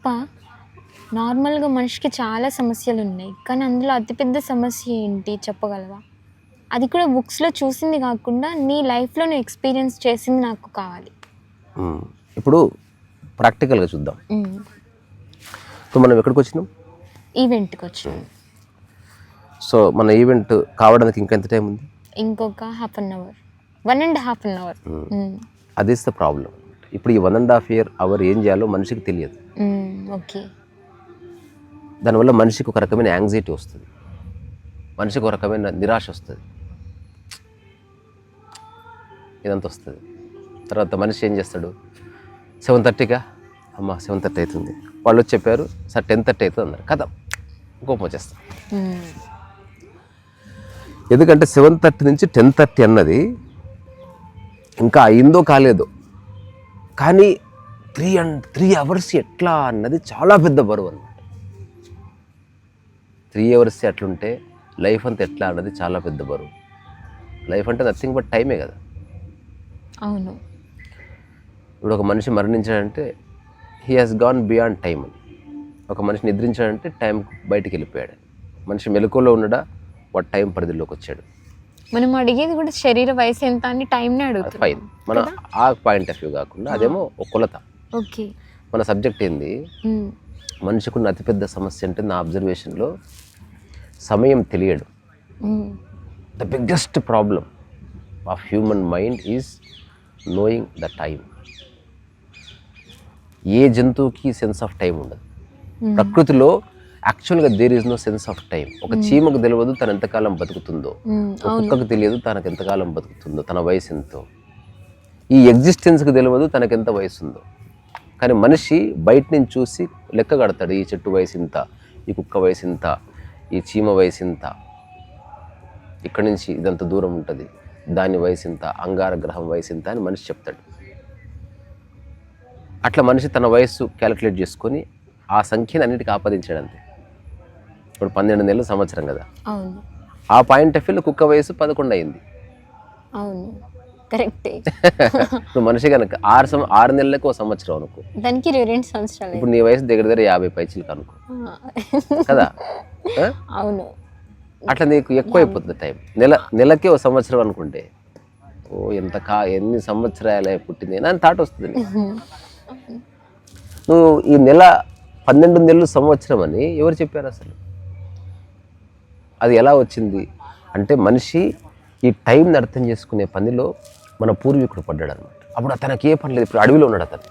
తప్ప నార్మల్గా మనిషికి చాలా సమస్యలు ఉన్నాయి, కానీ అందులో అతిపెద్ద సమస్య ఏంటి చెప్పగలవా? అది కూడా బుక్స్లో చూసింది కాకుండా నీ లైఫ్లో నువ్వు ఎక్స్పీరియన్స్ చేసింది నాకు కావాలి. ఇప్పుడు ప్రాక్టికల్గా చూద్దాం. సో మనం ఎక్కడికి వచ్చినాం? ఈవెంట్కి వచ్చినాం. సో మన ఈవెంట్ కావడానికి ఇంకా ఎంత టైం ఉంది? ఇంకొక 1.5 hour, 1.5 hour. అది ఇస్ ద ప్రాబ్లం. ఇప్పుడు ఈ 1.5 hour ఏం చేయాలో మనిషికి తెలియదు. ఓకే. దానివల్ల మనిషికి ఒక రకమైన యాంగ్జైటీ వస్తుంది, మనిషికి ఒక రకమైన నిరాశ వస్తుంది, ఇదంతా వస్తుంది. తర్వాత మనిషి ఏం చేస్తాడు? 7:30గా అమ్మ 7:30 అవుతుంది, వాళ్ళు వచ్చి చెప్పారు సార్ 10:30 అవుతుంది అన్నారు, కదా కోపం వచ్చేస్తాం. ఎందుకంటే 7:30 నుంచి 10:30 అన్నది ఇంకా అయిందో కాలేదో, కానీ 3 hours ఎట్లా అన్నది చాలా పెద్ద బరువు అన్నమాట. 3 hours అట్లుంటే లైఫ్ అంతా ఎట్లా అన్నది చాలా పెద్ద బరువు. లైఫ్ అంటే నథింగ్ బట్ టైమే కదా. అవును. ఇప్పుడు ఒక మనిషి మరణించాడంటే he has gone beyond time అని. ఒక మనిషి నిద్రించాడంటే టైం బయటికి వెళ్ళిపోయాడు. మనిషి మెలకువలో ఉన్నాడా, వాడు టైం పరిధిలోకి వచ్చాడు. మనం అడిగేది కూడా శరీర వయసు ఎంత అని టైంని అడుగుతాం. ఫైన్, మన ఆ పాయింట్ ఆఫ్ వ్యూ కాకుండా అదేమో ఒక కొలత. ఓకే. మన సబ్జెక్ట్ ఏంది? మనిషికి ఉన్న అతిపెద్ద సమస్య అంటే నా అబ్జర్వేషన్లో సమయం తెలియడు. The biggest problem of human mind is knowing the time. ఏ జంతువుకి సెన్స్ ఆఫ్ టైం ఉండదు. ప్రకృతిలో యాక్చువల్గా there is no sense of time. ఒక చీమకు తెలియదు తను ఎంతకాలం బతుకుతుందో, ఒక కుక్కకు తెలియదు తనకు ఎంతకాలం బతుకుతుందో, తన వయసు ఎంతో. ఈ ఎగ్జిస్టెన్స్కి తెలియదు తనకెంత వయసు ఉందో. కానీ మనిషి బయట నుంచి చూసి లెక్క కడతాడు, ఈ చెట్టు వయసు ఇంత, ఈ కుక్క వయసు ఇంత, ఈ చీమ వయసు ఇంత, ఇక్కడి నుంచి ఇదంత దూరం ఉంటుంది, దాని వయసు ఇంత, అంగార గ్రహం వయసు ఇంత అని మనిషి చెప్తాడు. అట్లా మనిషి తన వయస్సు క్యాలిక్యులేట్ చేసుకొని ఆ సంఖ్యను అన్నిటికీ ఆపాదించాడు అంతే. ఇప్పుడు 12 నెలలు సంవత్సరం కదా. అవును. ఆ పాయింట్ ఆఫ్ వ్యూలో కుక్క వయసు 11 అయింది. అవును, కరెక్టే. ఇప్పుడు మనిషి కనుక 6 నెలలకు ఒక సంవత్సరం అనుకో, దానికి 2 సంవత్సరాలు. ఇప్పుడు నీ వయసు దగ్గర దగ్గర 50 పైచీలకు అనుకో కదా. అవును. అట్లా నీకు ఎక్కువ అయిపోతుంది టైం. నెలకే ఒక సంవత్సరం అనుకుంటే ఓ ఎన్ని సంవత్సరాలే పుట్టింది అని థాట్ వస్తుంది. నువ్వు ఈ నెల 12 నెలలు సంవత్సరం అని ఎవరు చెప్పారు అసలు? అది ఎలా వచ్చింది అంటే మనిషి ఈ టైంని అర్థం చేసుకునే పనిలో మన పూర్వీకుడు పడ్డాడు అనమాట. అప్పుడు అతనికి ఏ పని లేదు. ఇప్పుడు అడవిలో ఉన్నాడు అతను.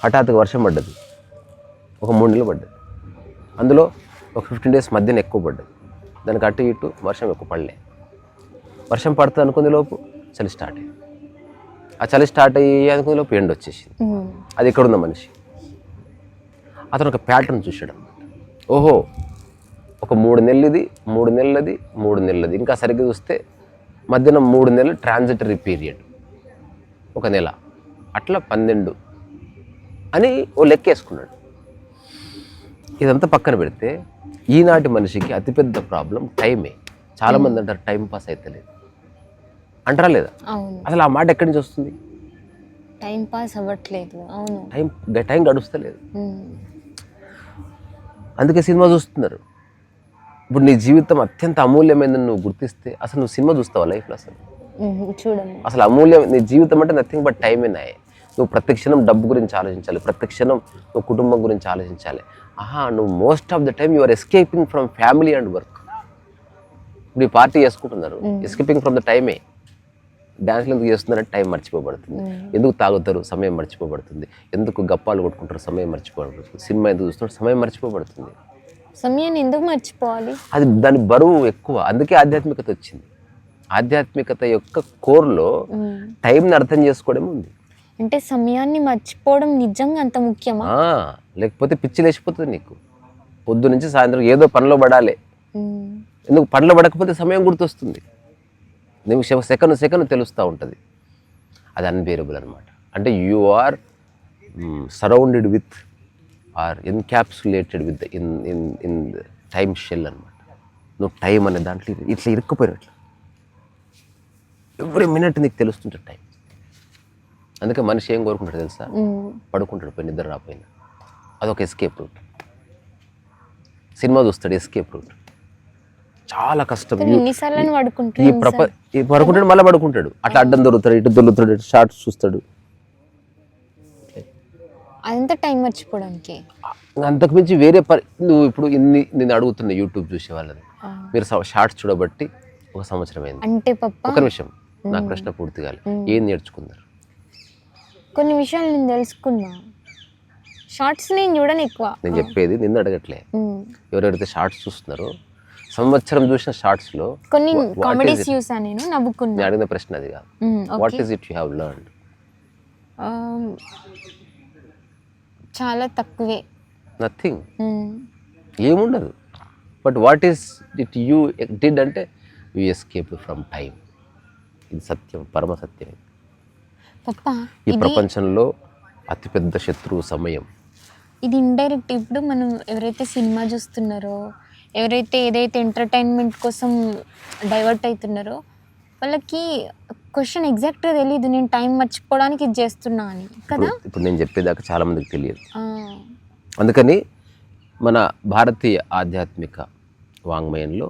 హఠాత్తుగా వర్షం పడ్డది, ఒక 3 నెలలు పడ్డది. అందులో ఒక 15 days మధ్యన ఎక్కువ పడ్డది. దానికి అటు ఇటు వర్షం ఎక్కువ పడలే. వర్షం పడుతుంది అనుకునే లోపు చలి స్టార్ట్ అయ్యింది. ఆ చలి స్టార్ట్ అయ్యి అనుకునే లోపు ఎండ వచ్చేసింది. అది ఎక్కడున్న మనిషి అతను ఒక ప్యాటర్న్ చూసాడు అనమాట. ఓహో, ఒక 3 నెలలది, 3 నెలలది, 3 నెలలది, ఇంకా సరిగ్గా చూస్తే మధ్యన 3 నెలలు ట్రాన్సిటరీ పీరియడ్, ఒక నెల, అట్లా 12 అని ఓ లెక్కేసుకున్నాడు. ఇదంతా పక్కన పెడితే ఈనాటి మనిషికి అతిపెద్ద ప్రాబ్లం టైమే. చాలామంది అంటారు టైం పాస్ అవుతలేదు అంటారా లేదా? అసలు ఆ మాట ఎక్కడి నుంచి వస్తుంది? టైం పాస్ అవ్వట్లేదు. అవును, టైం గడుస్తలేదు. అందుకే సినిమా చూస్తున్నారు. ఇప్పుడు నీ జీవితం అత్యంత అమూల్యమైనది నువ్వు గుర్తిస్తే అసలు నువ్వు సినిమా చూస్తావా లైఫ్లో? చూడండి, అసలు అమూల్యం నీ జీవితం అంటే నథింగ్ బట్ టైమే నాయే. నువ్వు ప్రతి క్షణం డబ్బు గురించి ఆలోచించాలి, ప్రతి క్షణం నువ్వు కుటుంబం గురించి ఆలోచించాలి. నువ్వు most of the time you are escaping from family and work. ఇప్పుడు ఈ పార్టీ చేసుకుంటున్నారు, ఎస్కేపింగ్ ఫ్రమ్ ద టైమే. డ్యాన్స్లు ఎందుకు చేస్తున్నారంటే టైం మర్చిపోబడుతుంది. ఎందుకు తాగుతారు? సమయం మర్చిపోబడుతుంది. ఎందుకు గప్పాలు కొట్టుకుంటారు? సమయం మర్చిపోబడుతుంది. సినిమా ఎందుకు చూస్తున్నారు? సమయం మర్చిపోబడుతుంది. సమయాన్ని ఎందుకు మర్చిపోవాలి? అది దాని బరువు ఎక్కువ. అందుకే ఆధ్యాత్మికత వచ్చింది. ఆధ్యాత్మికత యొక్క కోర్లో టైంని అర్థం చేసుకోవడం ఉంది. అంటే సమయాన్ని మర్చిపోవడం నిజంగా అంత ముఖ్యమా? లేకపోతే పిచ్చి లేచిపోతుంది నీకు. పొద్దు నుంచి సాయంత్రం ఏదో పనిలో పడాలి. ఎందుకు పనిలో పడకపోతే సమయం గుర్తొస్తుంది. నిమిషం సెకండ్ తెలుస్తూ ఉంటుంది. అది అన్బేరబుల్ అనమాట. అంటే you are surrounded with or encapsulated with in time shell అనమాట. నువ్వు టైం అనే దాంట్లో ఇట్లా ఇరుక్కుపోయినట్లు ఎవ్రీ మినిట్ నీకు తెలుస్తుంటుంది టైం. అందుకే మనిషి ఏం కోరుకుంటాడు తెలుసా? పడుకుంటాడు పోయి నిద్ర రాపోయినా. అదొక ఎస్కేప్ రూట్. సినిమా చూస్తాడు, ఎస్కేప్ రూట్. చాలా కష్టం. పడుకుంటాడు మళ్ళీ పడుకుంటాడు, అట్లా అడ్డం దొరుకుతాడు, ఇటు దొరుకుతాడు, ఇటు షార్ట్స్ చూస్తాడు. అంత టైం మర్చిపోవడానికి. అంతకు మించి వేరే నువ్వు ఇప్పుడు నేను అడుగుతున్నా యూట్యూబ్ చూసే వాళ్ళని, మీరు షార్ట్స్ చూడబట్టి 1 సంవత్సరం అయింది అంటే పప్ప. ఒక నిమిషం, నాకు ప్రశ్న పూర్తి కాలే. ఏం నేర్చుకున్నారు? కొన్ని విషయాలు నేను తెలుసుకున్నా. షార్ట్స్ నేను చూడను ఎక్కువ. నేను చెప్పేది నిన్ను అడగట్లే. ఎవరెవరైతే షార్ట్స్ చూస్తున్నారో, సంవత్సరం చూసిన షార్ట్స్ లో కొన్ని కామెడీస్ చూసా, నేను నవ్వుకున్నా. నేను అడిగిన ప్రశ్న అది కాదు. What is it you have learned? చాలా తక్కువే. నథింగ్. ఏముండదు. But what is it you did అంటే యూ ఎస్కేప్ ఫ్రమ్ టైం. ఇది సత్యం, పరమ సత్యం. ఈ ప్రపంచంలో అతిపెద్ద శత్రువు సమయం. ఇది ఇండైరెక్ట్. ఇప్పుడు మనం ఎవరైతే సినిమా చూస్తున్నారో, ఎవరైతే ఏదైతే ఎంటర్టైన్మెంట్ కోసం డైవర్ట్ అవుతున్నారో, వాళ్ళకి క్వశ్చన్ ఎగ్జాక్ట్గా తెలియదు, నేను టైం మర్చిపోవడానికి ఇది చేస్తున్నా అని కదా. ఇప్పుడు నేను చెప్పేదాకా చాలా మందికి తెలియదు. అందుకని మన భారతీయ ఆధ్యాత్మిక వాంగ్మయంలో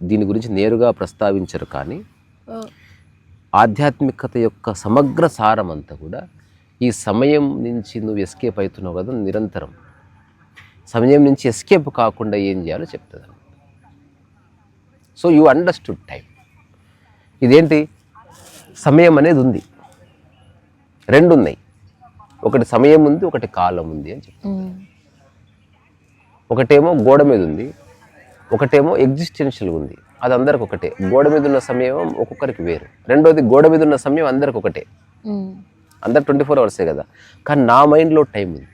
దీని గురించి నేరుగా ప్రస్తావించరు, కానీ ఆధ్యాత్మికత యొక్క సమగ్ర సారం అంతా కూడా ఈ సమయం నుంచి నువ్వు ఎస్కేప్ అవుతున్నావు కదా, నిరంతరం సమయం నుంచి ఎస్కేప్ కాకుండా ఏం చేయాలో చెప్తుంది. So you understood time. ఇదేంటి? సమయం అనేది ఉంది, 2 ఉన్నాయి. ఒకటి సమయం ఉంది, ఒకటి కాలం ఉంది అని చెప్తాను. ఒకటేమో గోడ మీద ఉంది, ఒకటేమో ఎగ్జిస్టెన్షియల్ ఉంది. అది అందరికి ఒకటే. గోడ మీద ఉన్న సమయం ఒక్కొక్కరికి వేరు. రెండోది, గోడ మీద ఉన్న సమయం అందరికి ఒకటే. అందరు 24 అవర్సే కదా. కానీ నా మైండ్లో టైం ఉంది.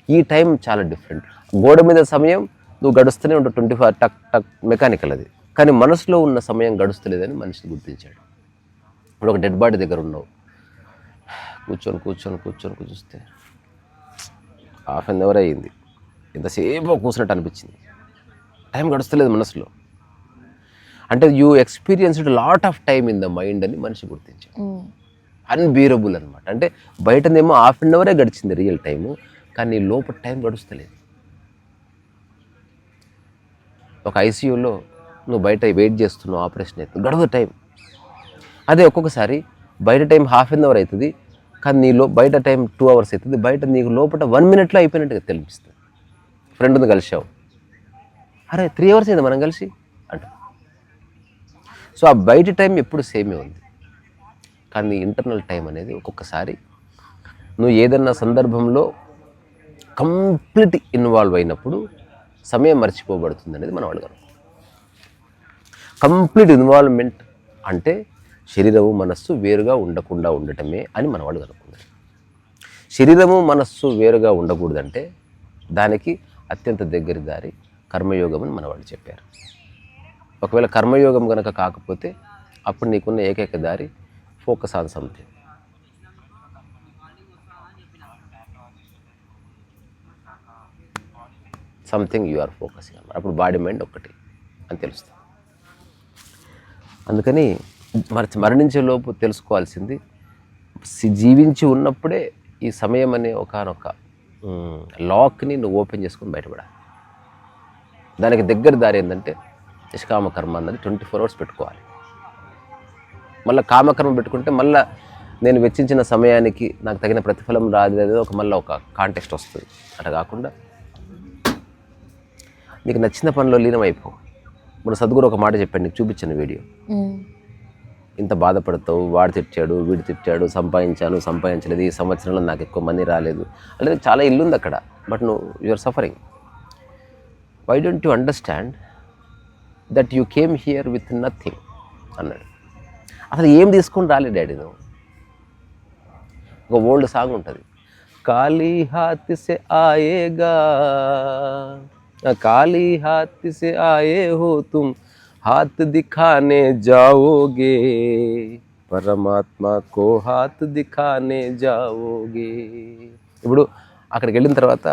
ఈ టైం చాలా డిఫరెంట్. గోడ మీద సమయం నువ్వు గడుస్తూనే ఉంటావు, 24 టక్ టక్ మెకానికల్ అది. కానీ మనసులో ఉన్న సమయం గడుస్తలేదని మనిషి గుర్తించాడు. ఇప్పుడు ఒక డెడ్ బాడీ దగ్గర ఉన్నావు, కూర్చొని చూస్తే ½ అన్ అవర్ అయ్యింది, ఎంతసేపు కూర్చున్నట్టు అనిపించింది. టైం గడుస్తలేదు మనసులో. అంటే you experienced lot of time in the mind అని మనిషి గుర్తించాడు. అన్బీరబుల్ అనమాట. అంటే బయటనేమో ½ అన్ అవరే గడిచింది రియల్ టైము, కానీ లోపల టైం గడుస్తలేదు. ఒక ఐసీయూలో నువ్వు బయట వెయిట్ చేస్తున్నావు, ఆపరేషన్ అవుతుంది, గడవదు టైం. అదే ఒక్కొక్కసారి బయట టైం ½ అన్ అవర్ అవుతుంది, కానీ నీలో బయట టైం 2 అవర్స్ అవుతుంది. బయట నీకు లోపల 1 మినిట్లో అయిపోయినట్టుగా తెలిపిస్తుంది. ఫ్రెండ్ని కలిసావు, అరే 3 అవర్స్ అయింది మనం కలిసి అంట. సో ఆ బయట టైం ఎప్పుడు సేమే ఉంది, కానీ ఇంటర్నల్ టైం అనేది ఒక్కొక్కసారి నువ్వు ఏదన్నా సందర్భంలో కంప్లీట్ ఇన్వాల్వ్ అయినప్పుడు సమయం మర్చిపోబడుతుంది అనేది మనం అడగలం. కంప్లీట్ ఇన్వాల్వ్మెంట్ అంటే శరీరము మనస్సు వేరుగా ఉండకుండా ఉండటమే అని మనం అడగలుగుతున్నాం. శరీరము మనస్సు వేరుగా ఉండకూడదంటే దానికి అత్యంత దగ్గరి దారి కర్మయోగం అని మన వాళ్ళు చెప్పారు. ఒకవేళ కర్మయోగం కనుక కాకపోతే అప్పుడు నీకున్న ఏకైక దారి focus on something. Something you are focusing అన్నమాట. అప్పుడు బాడీ మైండ్ ఒక్కటి అని తెలుస్తుంది. అందుకని మరణించే లోపు తెలుసుకోవాల్సింది, జీవించి ఉన్నప్పుడే ఈ సమయం అనే ఒకనొక లాక్ని నువ్వు ఓపెన్ చేసుకుని బయటపడాలి. దానికి దగ్గర దారి ఏంటంటే నిష్కామ కర్మ అన్నది 24 అవర్స్ పెట్టుకోవాలి. మళ్ళీ కామకర్మ పెట్టుకుంటే మళ్ళీ నేను వెచ్చించిన సమయానికి నాకు తగిన ప్రతిఫలం రాలేదు ఒక మళ్ళీ ఒక కాంటెక్స్ట్ వస్తుంది. అట్లా కాకుండా నీకు నచ్చిన పనిలో లీనమైపో. మన సద్గురు ఒక మాట చెప్పాడు, నీకు చూపించాను వీడియో. ఇంత బాధపడతావు, వాడు తిట్టాడు, వీడు తిట్టాడు, సంపాదించలేదు, ఈ సంవత్సరంలో నాకు ఎక్కువ మనీ రాలేదు, అంటే చాలా ఇల్లు ఉంది అక్కడ, బట్ నువ్వు you are suffering. Why don't you understand that you came here with nothing అన్నాడు. అసలు ఏం తీసుకొని రాలే డాడీ నువ్వు. ఒక ఓల్డ్ సాంగ్ ఉంటుంది, ఖాళీ హాత్ సే ఆయేగా ఖాళీ హాత్ సే ఆయే హో తుమ్ హాత్ దిఖానే జాओगे పరమాత్మ కో హాత్ దిఖానే జాओगे. ఇప్పుడు అక్కడికి వెళ్ళిన తర్వాత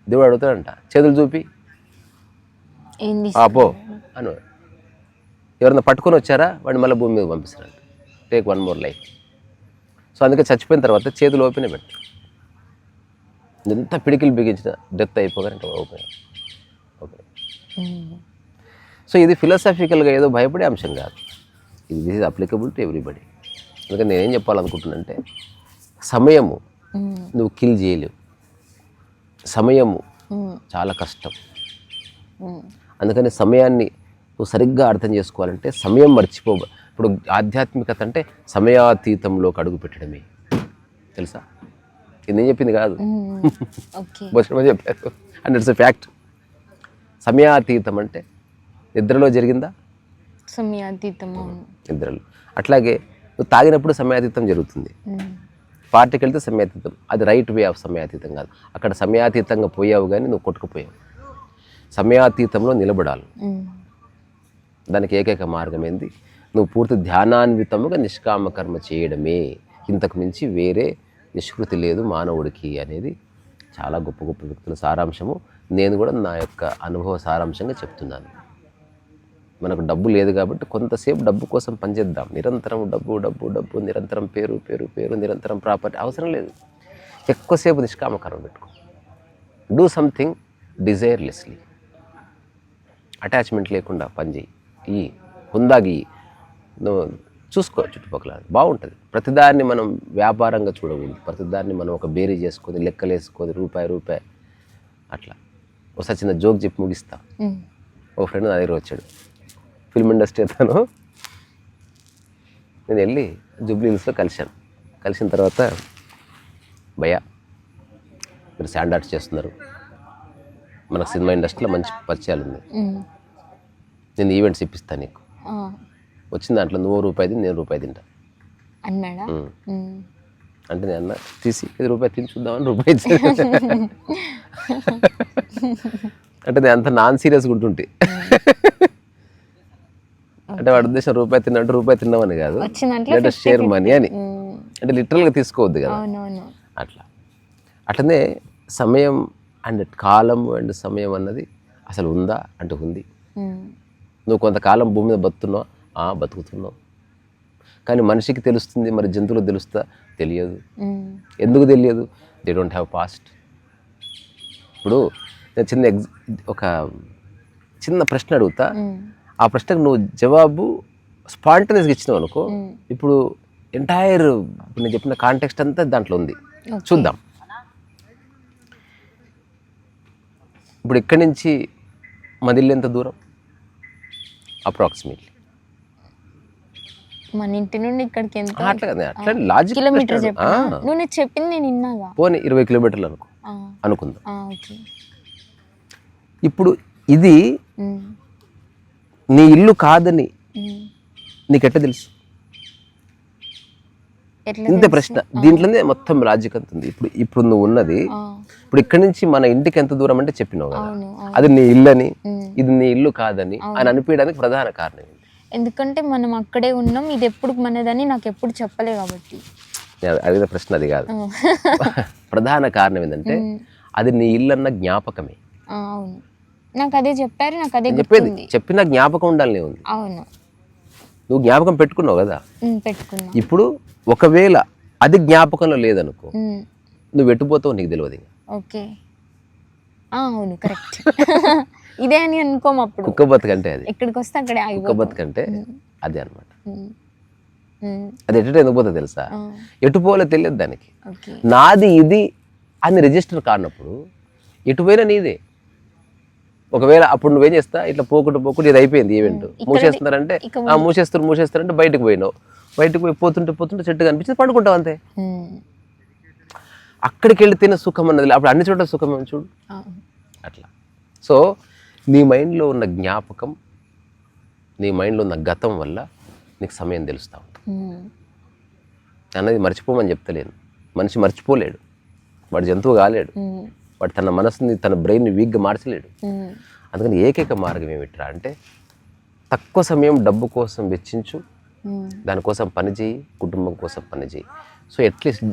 దేవుడు అడుగుతాడంట, చేతులు చూపి ఆపో అని. ఎవరన్నా పట్టుకొని వచ్చారా వాడిని మళ్ళీ భూమి మీద పంపిస్తారంట. Take 1 more life. సో అందుకే చచ్చిపోయిన తర్వాత చేతులు ఓపెనే పెట్టు. ఎంత పిడికిలు బిగించిన డెత్ అయిపోగానే ఓపెన్ ఓపెన్. సో ఇది ఫిలాసఫికల్గా ఏదో భయపడే అంశం కాదు, ఇది this is applicable to everybody. అందుకని నేనేం చెప్పాలనుకుంటున్నానంటే సమయము నువ్వు కిల్ చేయలేవు, సమయము చాలా కష్టం. అందుకని సమయాన్ని నువ్వు సరిగ్గా అర్థం చేసుకోవాలంటే సమయం మర్చిపో. ఇప్పుడు ఆధ్యాత్మికత అంటే సమయాతీతంలోకి అడుగు పెట్టడమే, తెలుసా? ఇది నేను చెప్పింది కాదు, బొచ్చమ చెప్పారు, అండ్ ఇట్స్ ఎ ఫ్యాక్ట్. సమయాతీతం అంటే నిద్రలో జరిగిందా? సమయాతీతం నిద్రలో. అట్లాగే నువ్వు తాగినప్పుడు సమయాతీతం జరుగుతుంది, పార్టీకి వెళ్తే సమయాతీతం. అది రైట్ వే ఆఫ్ సమయాతీతం కాదు. అక్కడ సమయాతీతంగా పోయావు కానీ నువ్వు కొట్టుకుపోయావు. సమయాతీతంలో నిలబడాలి. దానికి ఏకైక మార్గం ఏంది? నువ్వు పూర్తి ధ్యానాన్వితముగా నిష్కామ కర్మ చేయడమే. ఇంతకు మించి వేరే నిష్కృతి లేదు మానవుడికి అనేది చాలా గొప్ప గొప్ప వ్యక్తుల సారాంశము. నేను కూడా నా యొక్క అనుభవ సారాంశంగా చెప్తున్నాను. మనకు డబ్బు లేదు కాబట్టి కొంతసేపు డబ్బు కోసం పనిచేద్దాం. నిరంతరం డబ్బు డబ్బు డబ్బు, నిరంతరం పేరు పేరు పేరు, నిరంతరం ప్రాపర్టీ అవసరం లేదు. ఎక్కువసేపు నిష్కామకరం పెట్టుకో. డూ సంథింగ్ డిజైర్లెస్లీ, అటాచ్మెంట్ లేకుండా పనిచేయి. ఈ హుందాగి నువ్వు చూసుకో, చుట్టుపక్కల బాగుంటుంది. ప్రతిదాన్ని మనం వ్యాపారంగా చూడకూడదు. ప్రతిదాన్ని మనం ఒక బేరీ చేసుకొని లెక్కలేసుకొని రూపాయి అట్లా. ఒకసారి చిన్న జోక్ చెప్పి ముగిస్తా. ఓ ఫ్రెండ్ నా దగ్గర వచ్చాడు, ఫిల్మ్ ఇండస్ట్రీ అతను. నేను వెళ్ళి జూబ్లీ హిల్స్లో కలిసిన తర్వాత, భయ్యా మీరు స్టాండర్డ్స్ చేస్తున్నారు, మనకు సినిమా ఇండస్ట్రీలో మంచి పరిచయాలు ఉంది, నేను ఈవెంట్స్ ఇప్పిస్తాను నీకు, వచ్చిన దాంట్లో నువ్వు రూపాయి తిని నేను రూపాయి తింటా అన్నాడా. అంటే నేను అన్న తీసి ₹5 తిని చూద్దామని రూపాయి ఇచ్చాను. అంటే నేను అంత నాన్ సీరియస్గా ఉంటుంటే, అంటే వాడి ఉద్దేశం రూపాయి తిన్నంటే రూపాయి తిన్నామని కాదు, లేదా షేర్ మనీ అని. అంటే లిటరల్గా తీసుకోవద్దు కదా అట్లనే సమయం అండ్ కాలం అండ్ సమయం అన్నది అసలు ఉందా అంటే ఉంది. నువ్వు కొంతకాలం భూమి మీద బతుకుతున్నావు, కానీ మనిషికి తెలుస్తుంది, మరి జంతువులకు తెలుస్తా? తెలియదు. ఎందుకు తెలియదు? They don't have past. ఇప్పుడు నేను ఒక చిన్న ప్రశ్న అడుగుతా, ఆ ప్రశ్నకు నువ్వు జవాబు స్పాంటనియస్గా ఇచ్చినావు అనుకో, ఇప్పుడు ఎంటైర్ నేను చెప్పిన కాంటెక్స్ట్ అంతా దాంట్లో ఉంది. చూద్దాం. ఇప్పుడు ఇక్కడి నుంచి మదిల్లు ఎంత దూరం? అప్రాక్సిమేట్లీ మన ఇంటి నుండి ఇక్కడికి ఎంత? అట్లా లాజిక్ కిలోమీటర్ నువ్వు చెప్పింది నేను విన్నాగా. పోనీ 20 కిలోమీటర్లు అనుకుందాం. ఇప్పుడు ఇది నీ ఇల్లు కాదని నీకెట్లా తెలుసు? ఇంతే ప్రశ్న. దీంట్లోనే మొత్తం లాజిక్ అంత ఉంది. ఇప్పుడు నువ్వు ఉన్నది, ఇప్పుడు ఇక్కడి నుంచి మన ఇంటికి ఎంత దూరం అంటే చెప్పినావు కదా, అది నీ ఇల్లు అని, ఇది నీ ఇల్లు కాదని అని అనిపించడానికి ప్రధాన కారణం ఏంటి? ఎందుకంటే మనం అక్కడే ఉన్నాం, ఇది ఎప్పుడు మనదని నాకు ఎప్పుడు చెప్పలే కాబట్టి. అడిగిన ప్రశ్న అది కాదు. ప్రధాన కారణం ఏంటంటే అది నీ ఇల్లు అన్న జ్ఞాపకమే. అవును, నాకు అదే చెప్పారు, నాకు అదే చెప్పేది. చెప్పిన జ్ఞాపకం ఉండాలనే ఉంది. అవును, నువ్వు జ్ఞాపకం పెట్టుకున్నావు కదా. పెట్టుకున్నా. ఇప్పుడు ఒకవేళ అది జ్ఞాపకంలో లేదనుకో, నువ్వు ఎట్టుపోతావు నీకు తెలియదు. ఓకే, అవును, కరెక్ట్. ఇదే అని అనుకోము. అప్పుడు కుక్క బతుకంటే అది ఎక్కడికి వస్తే అక్కడే కుక్క బతుకంటే అదే అనమాట. అది ఎటు ఎందుకు పోతుంది తెలుసా? ఎటుపోలే తెలియదు దానికి. నాది ఇది అని రిజిస్టర్ కానప్పుడు ఎటుపోయినా నీదే. ఒకవేళ అప్పుడు నువ్వేం చేస్తా, ఇట్లా పోకుండా ఇది అయిపోయింది ఈవెంట్, మూసేస్తున్నారంటే మూసేస్తారంటే బయటకు పోయినావు, బయటకు పోయి పోతుంటే చెట్టు కనిపించింది, పండుకుంటావు అంతే. అక్కడికి వెళ్ళి తినే సుఖం అన్నది అప్పుడు అన్ని చోట్ల సుఖమే చూడు అట్లా. సో నీ మైండ్లో ఉన్న జ్ఞాపకం, నీ మైండ్లో ఉన్న గతం వల్ల నీకు సమయం తెలుస్తూ ఉంటుంది అన్నది మర్చిపోమని చెప్తలేను. మనిషి మర్చిపోలేడు, వాడు జంతువు కాలేడు, వాడు తన మనసుని తన బ్రెయిన్ని వీక్గా మార్చలేడు. అందుకని ఏకైక మార్గం ఏమిట్రా అంటే తక్కువ సమయం డబ్బు కోసం వెచ్చించు, దానికోసం పనిచేయి, కుటుంబం కోసం పనిచేయి. సో అట్లీస్ట్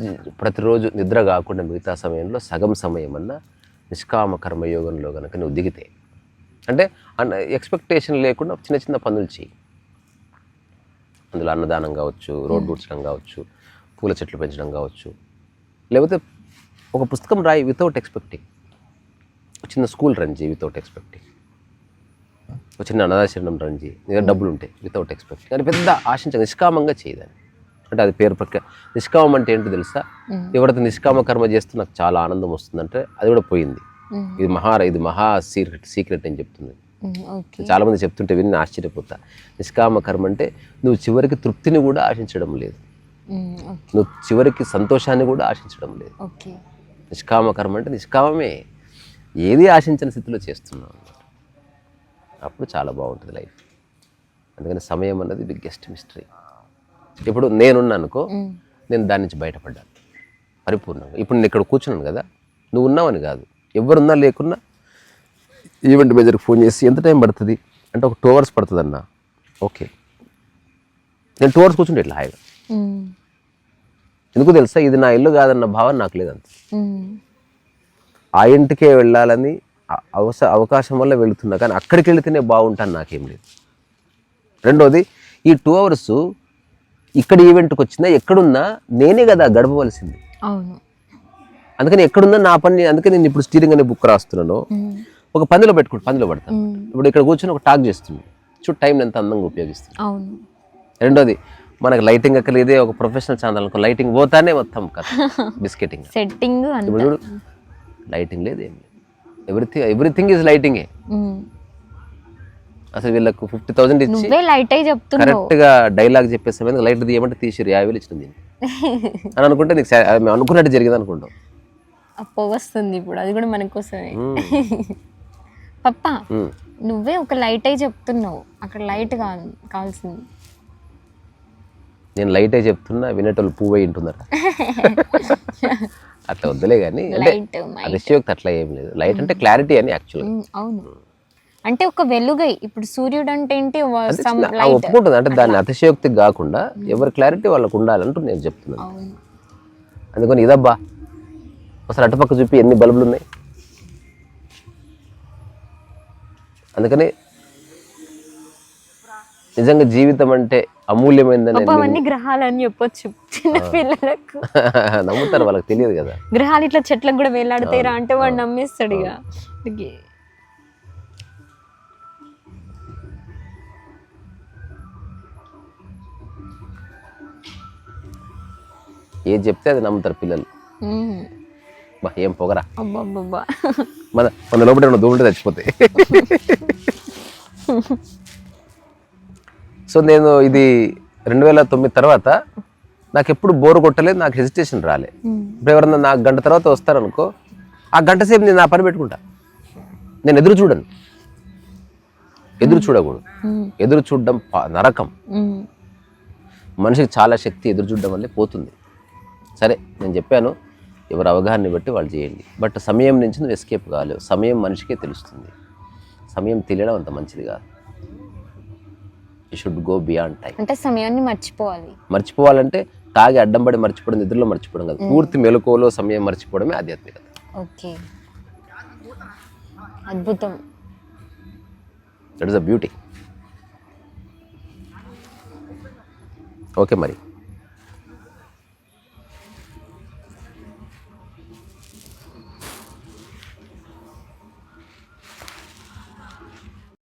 ప్రతిరోజు నిద్ర కాకుండా మిగతా సమయంలో సగం సమయం అన్నా నిష్కామ కర్మయోగంలో కనుక నువ్వు దిగితే, అంటే ఎక్స్పెక్టేషన్ లేకుండా చిన్న చిన్న పనులు చేయి. అందులో అన్నదానం కావచ్చు, రోడ్ ఊడ్చడం కావచ్చు, పూల చెట్లు పెంచడం కావచ్చు, లేకపోతే ఒక పుస్తకం రాయి వితౌట్ ఎక్స్పెక్టింగ్, చిన్న స్కూల్ రన్ చేయి వితౌట్ ఎక్స్పెక్టింగ్, ఒక చిన్న అనాథాశ్రమం రన్ చేయి, నీ దగ్గర డబ్బులు ఉంటాయి వితౌట్ ఎక్స్పెక్టింగ్. కానీ పెద్ద ఆశించ నిష్కామంగా చేయదాన్ని. అంటే అది పేరు ప్రక్రియ. నిష్కామం అంటే ఏంటో తెలుసా? ఎవరైతే నిష్కామ కర్మ చేస్తూ నాకు చాలా ఆనందం వస్తుందంటే అది కూడా పోయింది. ఇది మహా సీక్రెట్ అని చెప్తుంది. చాలా మంది చెప్తుంటే విని ఆశ్చర్యపోతా. నిష్కామ కర్మ అంటే నువ్వు చివరికి తృప్తిని కూడా ఆశించడం లేదు, నువ్వు చివరికి సంతోషాన్ని కూడా ఆశించడం లేదు. నిష్కామ కర్మ అంటే నిష్కామమే, ఏది ఆశించిన స్థితిలో చేస్తున్నావు అన్నమాట. అప్పుడు చాలా బాగుంటుంది లైఫ్. అందుకని సమయం అన్నది బిగ్గెస్ట్ మిస్టరీ. ఇప్పుడు నేనున్నా అనుకో, నేను దాని నుంచి బయటపడ్డాను పరిపూర్ణంగా. ఇప్పుడు నేను ఇక్కడ కూర్చున్నాను కదా, నువ్వు ఉన్నావని కాదు, ఎవరున్నా లేకున్నా ఈవెంట్ మేనేజర్కి ఫోన్ చేసి ఎంత టైం పడుతుంది అంటే ఒక 2 hours పడుతుంది అన్న, ఓకే నేను 2 hours కూర్చుంటే ఇట్లా హాయిగా. ఎందుకు తెలుసా? ఇది నా ఇల్లు కాదన్న భావన నాకు లేదంత. ఆ ఇంటికే వెళ్ళాలని అవకాశం వల్ల వెళుతున్నా, కానీ అక్కడికి వెళితేనే బాగుంటాను నాకేం లేదు. రెండోది, ఈ 2 hours ఇక్కడ ఈవెంట్కి వచ్చినా ఎక్కడున్నా నేనే కదా గడపవలసింది. అందుకని ఎక్కడున్నా నా పని. అందుకని నేను ఇప్పుడు స్టీరింగ్ అనే బుక్ రాస్తున్నాను, ఒక పనిలో పడతాను. ఇప్పుడు ఇక్కడ కూర్చొని ఒక టాక్ చేస్తుంది, చూడు టైం ఎంత అందంగా ఉపయోగిస్తుంది. రెండోది, మనకు లైటింగ్ అక్కర్లేదే, ఒక ప్రొఫెషనల్ ఛానల్ అనుకో, లైటింగ్ పోతానే మొత్తం బిస్కెటింగ్ సెట్టింగ్. ఇప్పుడు చూడు లైటింగ్ లేదు, ఏం లేదు, ఎవ్రీథింగ్ ఈజ్ లైటింగే. అసలు వీళ్ళకు 50,000 ఇచ్చి కరెక్ట్ గా డైలాగ్ చెప్పే సమయానికి లైట్ తీయమంటే తీసిరు 50,000 ఇచ్చిన దీన్ని అని అనుకుంటే నీకు అనుకున్నట్టు జరిగింది అనుకుంటాం. వస్తుంది ఇప్పుడు అది కూడా మనకోసమే. పప్ప నువ్వే ఒక లైట్ అయి చెప్తున్నావు, అక్కడ లైట్ కావాల్సింది. నేను లైట్ అయి చెప్తున్నా, వినేటోళ్ళు పువ్వు అయి ఉంటున్నారా? అట్లా వద్దులే కానీ, అతిశయోక్తి అట్లా ఏం లేదు. లైట్ అంటే క్లారిటీ అని యాక్చువల్. అవును, అంటే ఒక వెలుగై. ఇప్పుడు సూర్యుడు అంటే ఏంటి, ఒప్పుకుంటుంది. అంటే దాన్ని అతిశయోక్తి కాకుండా ఎవరి క్లారిటీ వాళ్ళకు ఉండాలంటూ నేను చెప్తున్నాను. అందుకని ఇదబ్బా ఒకసారి అటుపక్క చూపి ఎన్ని బల్బులు ఉన్నాయి. అందుకని నిజంగా జీవితం అంటే అమూల్యమైందని గ్రహాలు అని చెప్పొచ్చు చిన్న పిల్లలకు. నమ్ముతారు, వాళ్ళకి తెలియదు కదా. గ్రహాలు ఇట్లా చెట్లకు కూడా వేలాడతాయిరా అంటే వాడు నమ్మేస్తాడు. ఇక ఏది చెప్తే అది నమ్ముతారు పిల్లలు. ఏం పొగరా మన లోపల దూముంటే చచ్చిపోతాయి. సో నేను ఇది 2009 తర్వాత నాకు ఎప్పుడు బోరు కొట్టలేదు, నాకు హెసిటేషన్ రాలే. ఇప్పుడు ఎవరన్నా నాకు గంట తర్వాత వస్తారనుకో, ఆ గంట సేపు నేను నా పని పెట్టుకుంటా. నేను ఎదురు చూడను, ఎదురు చూడకూడదు. ఎదురు చూడడం నరకం. మనిషికి చాలా శక్తి ఎదురు చూడడం వల్లే పోతుంది. సరే నేను చెప్పాను, ఎవరు అవగాహనని బట్టి వాళ్ళు చేయండి. బట్ సమయం నుంచి నువ్వు ఎస్కేప్ కాలేవు. సమయం మనిషికే తెలుస్తుంది, సమయం తెలియడం అంత మంచిది కాదు. You should go beyond time. అంటే సమయాన్ని మర్చిపోవాలంటే తాగి అడ్డం పడి మర్చిపోవడం, నిద్రలో మర్చిపోవడం కాదు. పూర్తి మెలకువలో సమయం మర్చిపోవడమే ఆధ్యాత్మికత. ఓకే, అద్భుతం. That is the beauty. Okay మరి.